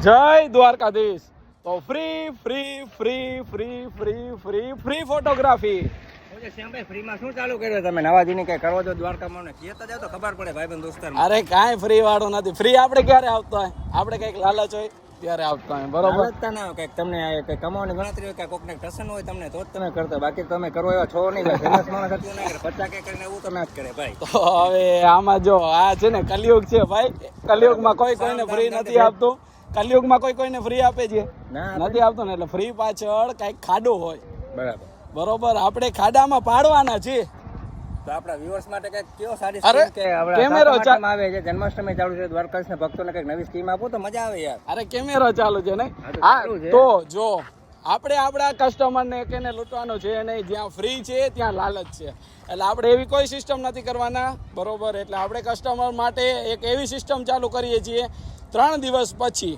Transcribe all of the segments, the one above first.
જય દ્વારકાધીશ. તો free free free free free free free photography Shyambhai ફ્રીમાં શું ચાલુ કર્યું તમે નવાજીની કઈ કરવો તો દ્વારકામાં ખેતા જાવ તો ખબર પડે ભાઈબંધ દોસ્તાર. અરે કાંઈ ફ્રી વાળું નથી. ફ્રી આપણે ક્યારે આવતા હોય, આપણે કઈક લાલચ હોય ત્યારે આવતા હોય, બરોબર? ના કઈક તમને કઈ કમાવાની ગણતરી હોય કે કોઈક ને ટસન હોય તમને તો જ તમે કરતા, બાકી તમે કરો એવા છો નહીં ભાઈ. ફેમસ માણસ હતું નહીં કરે 50 કે કરીને એવું તો ના જ કરે ભાઈ. તો હવે આમાં જો આ છે ને કલયુગ છે ભાઈ. કલયુગમાં કોઈ કોઈને ફ્રી નથી આપતું. કલયુગમાં કોઈ કોઈને ફ્રી આપે છે નથી આપતો ને, એટલે ફ્રી પાછળ કઈક ખાડો હોય. બરાબર બરોબર, આપણે ખાડામાં પાડવાના છે. તો આપણા વ્યુઅર્સ માટે કઈક કયો સારી અરે, સ્કીમ કે કેમેરો આવે છે, જન્માષ્ટમી ચાલુ છે, દ્વારકાધીશના ભક્તોને કઈક નવી સ્કીમ આપો તો મજા આવે યાર. અરે કેમેરો ચાલુ છે ને. હા તો જો આપણે આપણા કસ્ટમરને કેને લૂંટવાનો છે નહીં. જ્યાં ફ્રી છે ત્યાં લાલચ છે, એટલે આપણે એવી કોઈ સિસ્ટમ નથી કરવાના, બરોબર? એટલે આપણે કસ્ટમર માટે એક એવી સિસ્ટમ ચાલુ કરીએ છીએ 3 દિવસ પછી,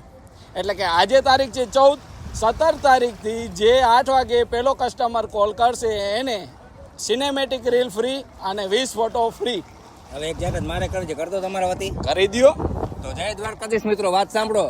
એટલે કે આજે તારીખ છે 14, 17 તારીખથી જે 8 વાગે પહેલો કસ્ટમર કોલ કરશે એને સિનેમેટિક રીલ ફ્રી અને 20 ફોટો ફ્રી. હવે એક જાહેરાત મારે કરજો, કરતો તમારા વતી કરી દો. તો જય દ્વારકાધીશ મિત્રો, વાત સાંભળો.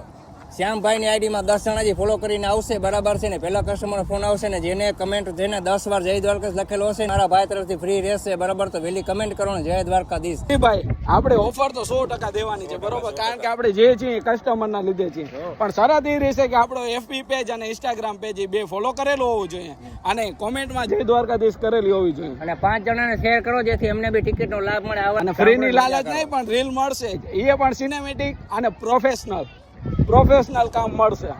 શ્યામભાઈની આઈડીમાં 10 જણા જે ફોલો કરીને આવશે, બરાબર છે ને, પહેલા કસ્ટમર ફોન આવશે ને, જેને કમેન્ટ જેને 10 વાર જય દ્વારકાધીશ લખેલો હશે, મારા ભાઈ તરફથી ફ્રી રહેશે, બરાબર? તો વહેલી કમેન્ટ કરો ને જય દ્વારકાધીશ. ભાઈ આપણે ઓફર તો 100% દેવાની છે, બરોબર? કારણ કે આપણે જે છીએ કસ્ટમરના લીધે છીએ, પણ શરત એ રહેશે કે આપણો FB પેજ અને Instagram પેજ એ બે ફોલો કરેલું હોવું જોઈએ અને કોમેન્ટમાં જય દ્વારકાધીશ કરેલી હોવી જોઈએ, અને 5 જણાને શેર કરો જેથી એમને બી ટિકિટનો લાભ મળે. અને ફ્રીની લાલચ નહીં, પણ રીલ મળશે, એ પણ સિનેમેટિક અને પ્રોફેશનલ કામ મળશે.